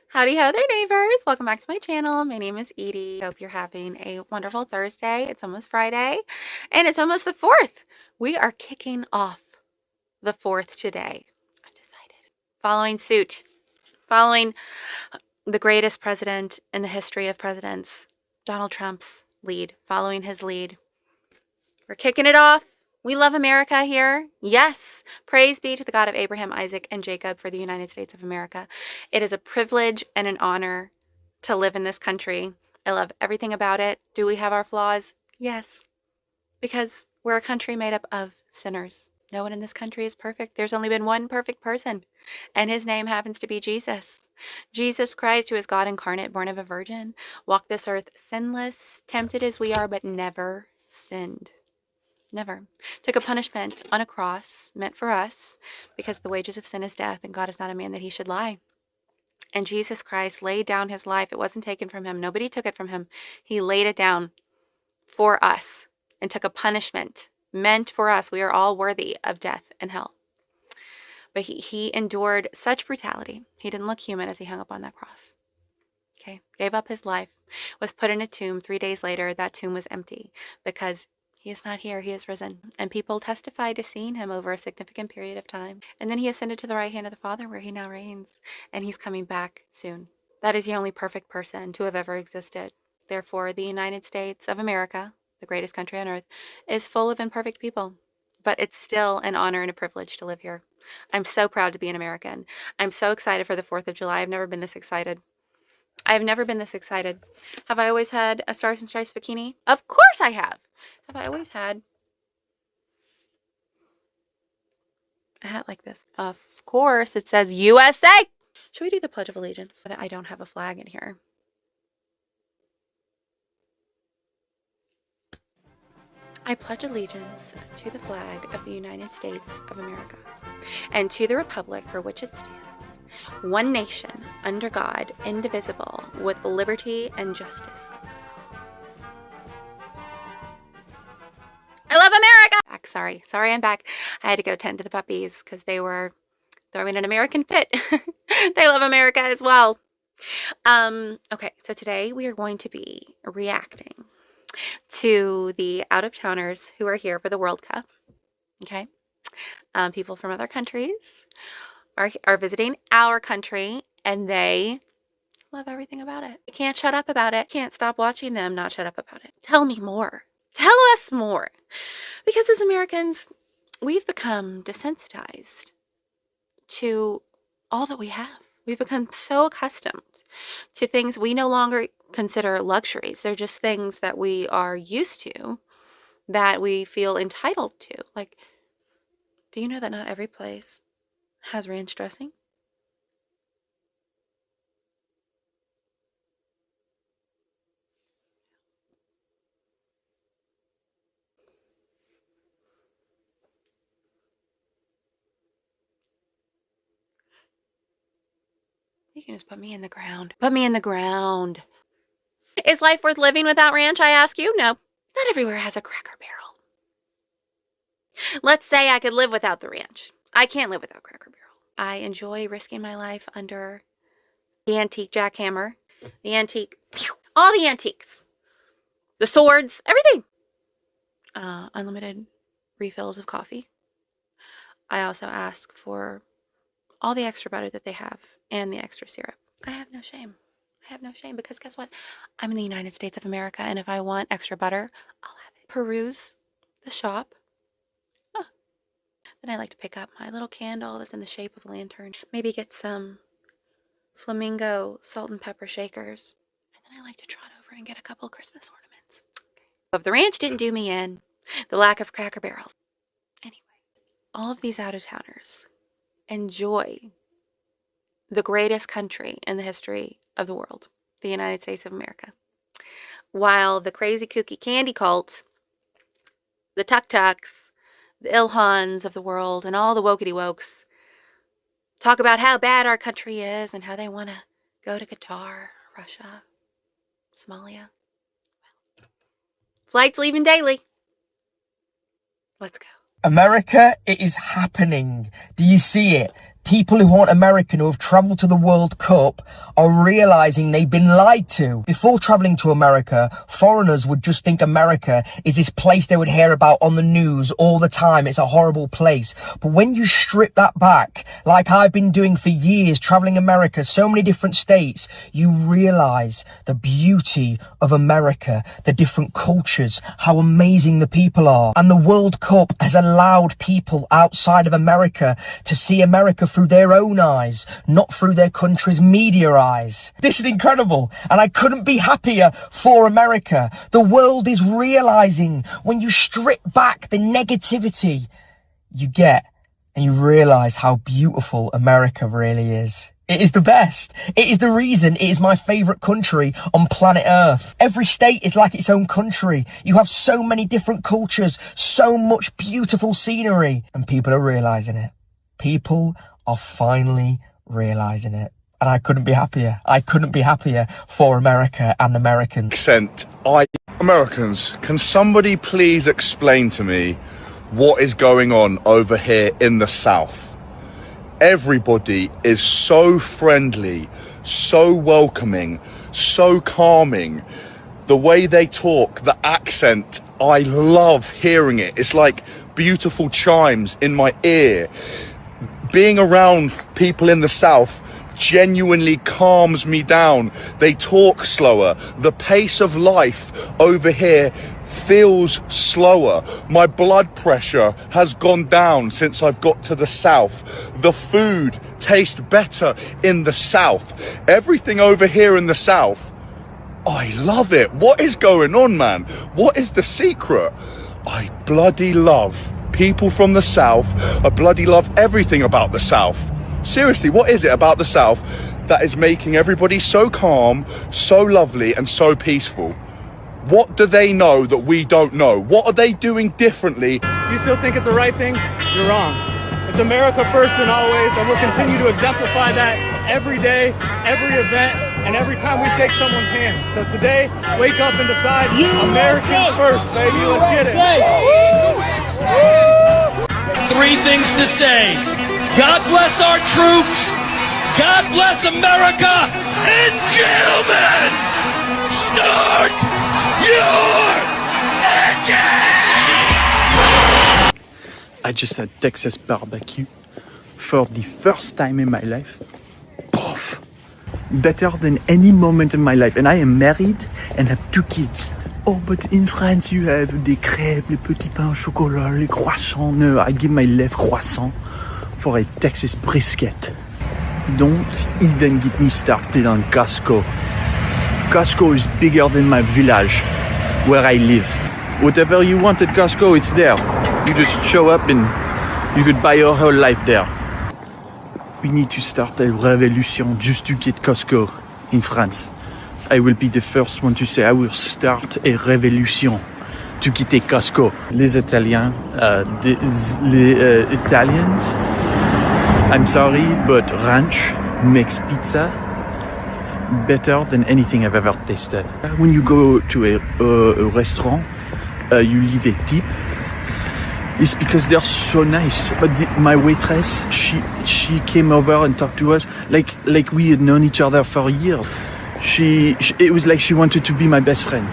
Howdy ho there, neighbors. Welcome back to my channel. My name is Edie. Hope you're having a wonderful Thursday. It's almost Friday and it's almost the 4th. We are kicking off the 4th today. I've decided. Following suit, following the greatest president in the history of presidents, Donald Trump's lead, following his lead. We're kicking it off. We love America here. Yes. Praise be to the God of Abraham, Isaac, and Jacob for the United States of America. It is a privilege and an honor to live in this country. I love everything about it. Do we have our flaws? Yes. Because we're a country made up of sinners. No one in this country is perfect. There's only been one perfect person, and his name happens to be Jesus. Jesus Christ, who is God incarnate, born of a virgin, walked this earth sinless, tempted as we are, but never sinned. Never. Took a punishment on a cross meant for us because the wages of sin is death and God is not a man that he should lie. And Jesus Christ laid down his life. It wasn't taken from him. Nobody took it from him. He laid it down for us and took a punishment meant for us. We are all worthy of death and hell. But he endured such brutality. He didn't look human as he hung up on that cross. Okay. Gave up his life, was put in a tomb. 3 days later, that tomb was empty because he is not here. He is risen. And people testified to seeing him over a significant period of time. And then he ascended to the right hand of the Father where he now reigns. And he's coming back soon. That is the only perfect person to have ever existed. Therefore, the United States of America, the greatest country on earth, is full of imperfect people. But it's still an honor and a privilege to live here. I'm so proud to be an American. I'm so excited for the 4th of July. I've never been this excited. I've never been this excited. Have I always had a Stars and Stripes bikini? Of course I have. Have I always had a hat like this? Of course. It says USA. Should we do the Pledge of Allegiance? I don't have a flag in here. I pledge allegiance to the flag of the United States of America and to the republic for which it stands, one nation, under God, indivisible, with liberty and justice. I love America! Sorry, I'm back. I had to go tend to the puppies because they were throwing an American fit. They love America as well. Okay, so today we are going to be reacting to the out-of-towners who are here for the World Cup. Okay, people from other countries are visiting our country, and they love everything about it. I can't shut up about it. Can't stop watching them not shut up about it. Tell me more. Tell us more. Because as Americans, we've become desensitized to all that we have. We've become so accustomed to things we no longer consider luxuries. They're just things that we are used to, that we feel entitled to. Like, do you know that not every place has ranch dressing? You can just put me in the ground. Put me in the ground. Is life worth living without ranch, I ask you? No. Not everywhere has a Cracker Barrel. Let's say I could live without the ranch. I can't live without Cracker Barrel. I enjoy risking my life under the antique jackhammer, the antique, all the antiques, the swords, everything. Unlimited refills of coffee. I also ask for all the extra butter that they have and the extra syrup. I have no shame. I have no shame because guess what? I'm in the United States of America, and if I want extra butter, I'll have it. Peruse the shop. Oh. Then I like to pick up my little candle that's in the shape of a lantern. Maybe get some flamingo salt and pepper shakers. And then I like to trot over and get a couple Christmas ornaments. If the ranch didn't do me in, the lack of Cracker Barrels. Anyway, all of these out-of-towners enjoy the greatest country in the history of the world, the United States of America. While the crazy kooky candy cult, the tuk-tuks, the Ilhans of the world, and all the wokety wokes talk about how bad our country is and how they want to go to Qatar, Russia, Somalia. Flights leaving daily. Let's go. America, it is happening. Do you see it? People who aren't American who have travelled to the World Cup are realising they've been lied to. Before travelling to America, foreigners would just think America is this place they would hear about on the news all the time. It's a horrible place. But when you strip that back, like I've been doing for years, travelling America, so many different states, you realise the beauty of America, the different cultures, how amazing the people are. And the World Cup has allowed people outside of America to see America through their own eyes, not through their country's media eyes. This is incredible, and I couldn't be happier for America. The world is realizing when you strip back the negativity you get and you realize how beautiful America really is. It is the best. It is the reason it is my favourite country on planet Earth. Every state is like its own country. You have so many different cultures, so much beautiful scenery, and people are realising it. People are finally realising it. And I couldn't be happier. I couldn't be happier for America and Americans. Americans, can somebody please explain to me what is going on over here in the South? Everybody is so friendly, so welcoming, so calming. The way they talk, the accent, I love hearing it. It's like beautiful chimes in my ear. Being around people in the South genuinely calms me down. They talk slower. The pace of life over here feels slower. My blood pressure has gone down since I've got to the South. The food tastes better in the South. Everything over here in the South, I love it. What is going on, man? What is the secret? I bloody love people from the South. I bloody love everything about the South. Seriously, what is it about the South that is making everybody so calm, so lovely, and so peaceful? What do they know that we don't know? What are they doing differently? If you still think it's the right thing, you're wrong. It's America first and always, and we'll continue to exemplify that every day, every event, and every time we shake someone's hand. So today, wake up and decide, American first, baby, let's get it. Three things to say. God bless our troops. God bless America. And gentlemen, start your engine! I just had Texas barbecue for the first time in my life. Poof. Better than any moment in my life. And I am married and have 2 kids. Oh, but in France you have des crêpes, les petits pains au chocolat, les croissants. No, I give my left croissant for a Texas brisket. Don't even get me started on Costco. Costco is bigger than my village where I live. Whatever you want at Costco, it's there. You just show up and you could buy your whole life there. We need to start a revolution just to get Costco in France. I will be the first one to say I will start a revolution to quitter Costco. Les Italiens, Italians, I'm sorry, but ranch makes pizza better than anything I've ever tasted. When you go to a restaurant, you leave a tip. It's because they're so nice. But my waitress, she came over and talked to us like we had known each other for years. It was like she wanted to be my best friend.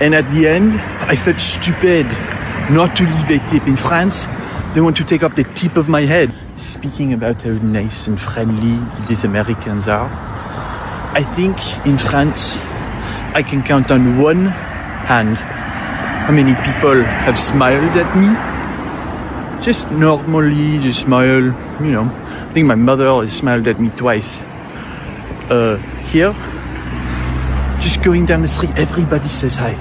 And at the end, I felt stupid not to leave a tip. In France, they want to take off the tip of my head. Speaking about how nice and friendly these Americans are, I think in France, I can count on one hand how many people have smiled at me. Just normally, just smile, you know. I think my mother has smiled at me twice. Here, just going down the street, everybody says hi.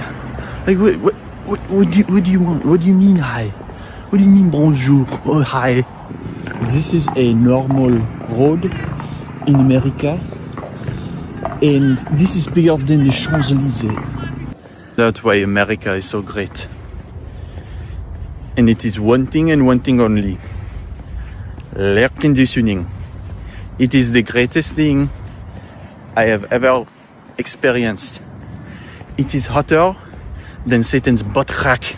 Like, what do you want? What do you mean hi? What do you mean bonjour? Oh, hi. This is a normal road in America, and this is bigger than the Champs-Élysées. That's why America is so great. And it is one thing and one thing only. Air conditioning. It is the greatest thing I have ever experienced. It is hotter than Satan's butt crack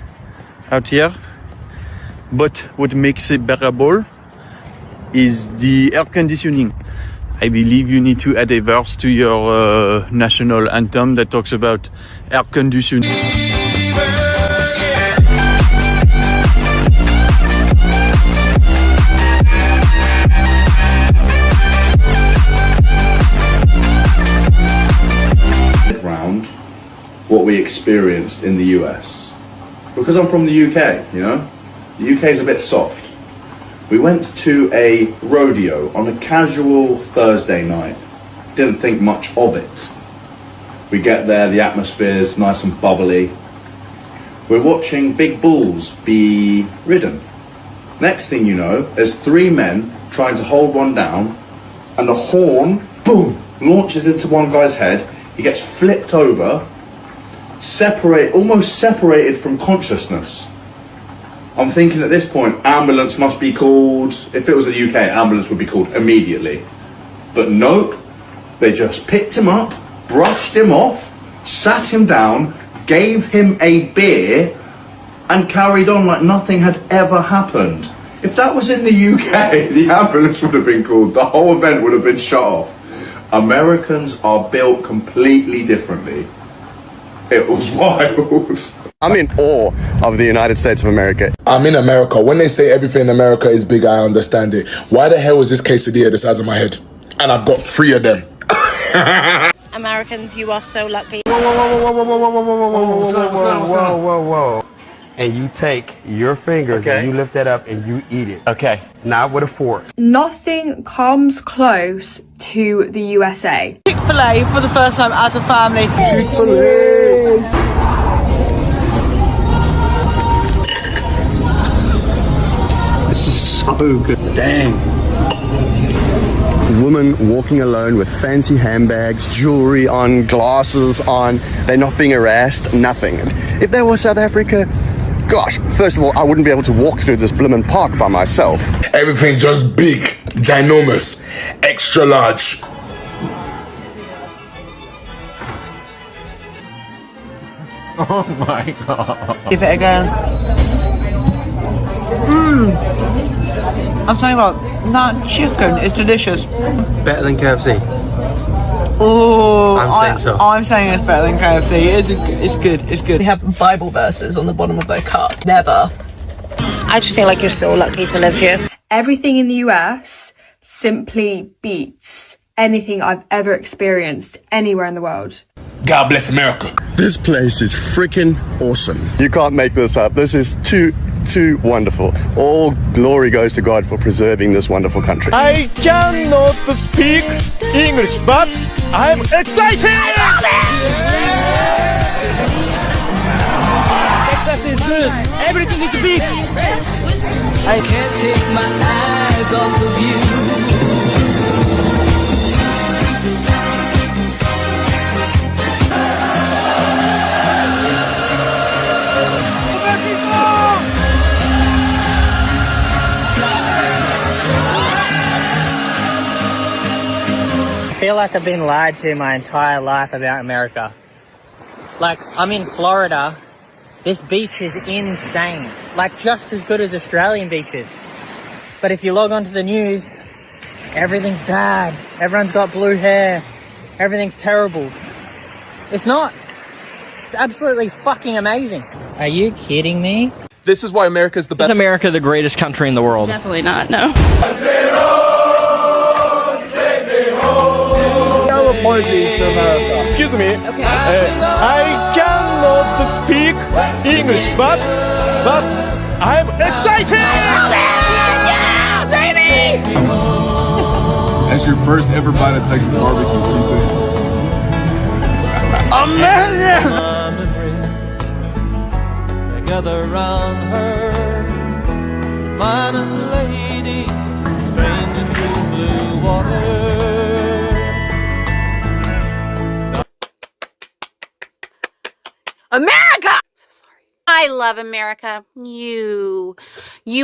out here. But what makes it bearable is the air conditioning. I believe you need to add a verse to your national anthem that talks about air conditioning. Around what we experienced in the US. Because I'm from the UK, you know? The UK is a bit soft. We went to a rodeo on a casual Thursday night. Didn't think much of it. We get there, the atmosphere's nice and bubbly. We're watching big bulls be ridden. Next thing you know, there's 3 men trying to hold one down, and the horn, boom, launches into one guy's head. He gets flipped over, almost separated from consciousness. I'm thinking at this point, ambulance must be called. If it was the UK, ambulance would be called immediately. But nope, they just picked him up, brushed him off, sat him down, gave him a beer, and carried on like nothing had ever happened. If that was in the UK, the ambulance would have been called, the whole event would have been shut off. Americans are built completely differently. It was wild. I'm in awe of the United States of America. I'm in America. When they say everything in America is big, I understand it. Why the hell is this quesadilla the size of my head? And I've got 3 of them. Americans, you are so lucky. Whoa. And you take your fingers and you lift that up and you eat it. Okay. Not with a fork. Nothing comes close to the USA. Chick-fil-A for the first time as a family. This is so good. Dang. Women walking alone with fancy handbags, jewelry on, glasses on. They're not being harassed, nothing. If that was South Africa, gosh, first of all, I wouldn't be able to walk through this blimmin' park by myself. Everything just big, ginormous, extra large. Oh my god. Give it again. I'm talking about that chicken is delicious. Better than KFC. Oh, I'm saying so. I'm saying it's better than KFC. It's good. It's good. They have Bible verses on the bottom of their cup. Never. I just feel like you're so lucky to live here. Everything in the US simply beats anything I've ever experienced anywhere in the world. God bless America. This place is freaking awesome. You can't make this up. This is too wonderful. All glory goes to God for preserving this wonderful country. I cannot speak English, but I'm excited! I love it! Texas is good. Everything is big. I can't take my eyes off of you. I feel like I've been lied to my entire life about America. Like, I'm in Florida. This beach is insane. Like, just as good as Australian beaches. But if you log onto the news, everything's bad. Everyone's got blue hair. Everything's terrible. It's not. It's absolutely fucking amazing. Are you kidding me? This is why America's the best. Is America the greatest country in the world? Definitely not, no. Excuse me. Okay. I cannot speak English, but I'm excited! Yeah, baby! That's your first ever bite of Texas barbecue. What do you think? Amazing! Gather around her, minus lady, stranger to blue water. America! So sorry. I love America. You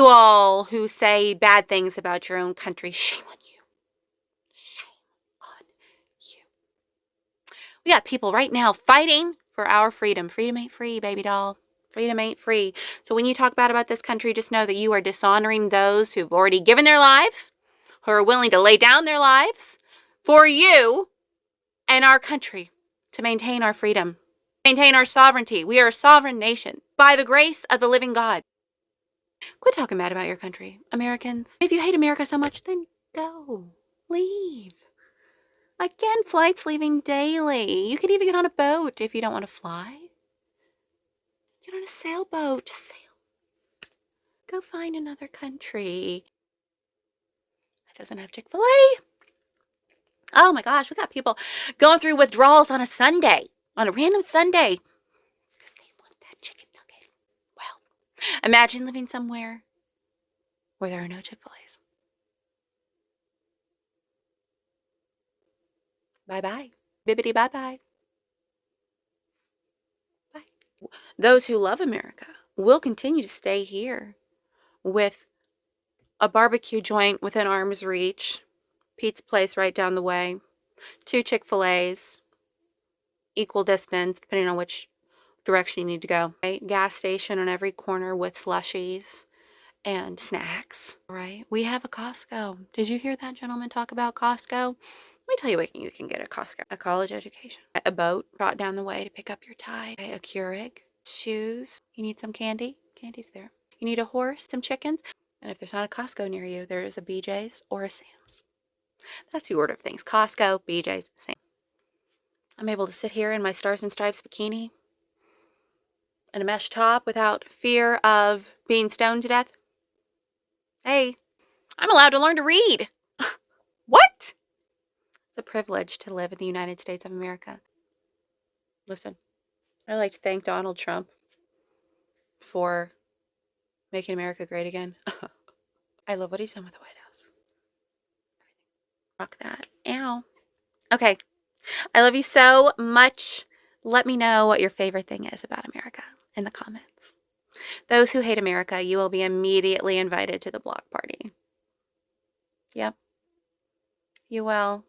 all who say bad things about your own country, shame on you. Shame on you. We got people right now fighting for our freedom. Freedom ain't free, baby doll. Freedom ain't free. So when you talk bad about this country, just know that you are dishonoring those who've already given their lives who are willing to lay down their lives for you and our country to maintain our freedom, maintain our sovereignty. We are a sovereign nation by the grace of the living God. Quit talking bad about your country, Americans. If you hate America so much, then go. Leave. Again, flights leaving daily. You can even get on a boat if you don't want to fly. Get on a sailboat. Just sail. Go find another country that doesn't have Chick-fil-A. Oh my gosh, we got people going through withdrawals on a Sunday, on a random Sunday, because they want that chicken nugget. Well, imagine living somewhere where there are no Chick-fil-A's. Bye-bye. Bibbidi bye-bye. Bye. Those who love America will continue to stay here with a barbecue joint within arm's reach, pizza place right down the way, 2 Chick-fil-A's, equal distance, depending on which direction you need to go. Right? Gas station on every corner with slushies and snacks, right? We have a Costco. Did you hear that gentleman talk about Costco? Let me tell you what you can get at Costco. A college education, a boat brought down the way to pick up your tie, a Keurig, shoes. You need some candy? Candy's there. You need a horse, some chickens. And if there's not a Costco near you, there is a BJ's or a Sam's. That's the order of things. Costco, BJ's, Sam's. I'm able to sit here in my Stars and Stripes bikini and a mesh top without fear of being stoned to death. Hey, I'm allowed to learn to read. What? It's a privilege to live in the United States of America. Listen, I'd like to thank Donald Trump for making America great again. I love what he's done with the White House. Rock that. Ow. Okay. I love you so much. Let me know what your favorite thing is about America in the comments. Those who hate America, you will be immediately invited to the block party. Yep. You will.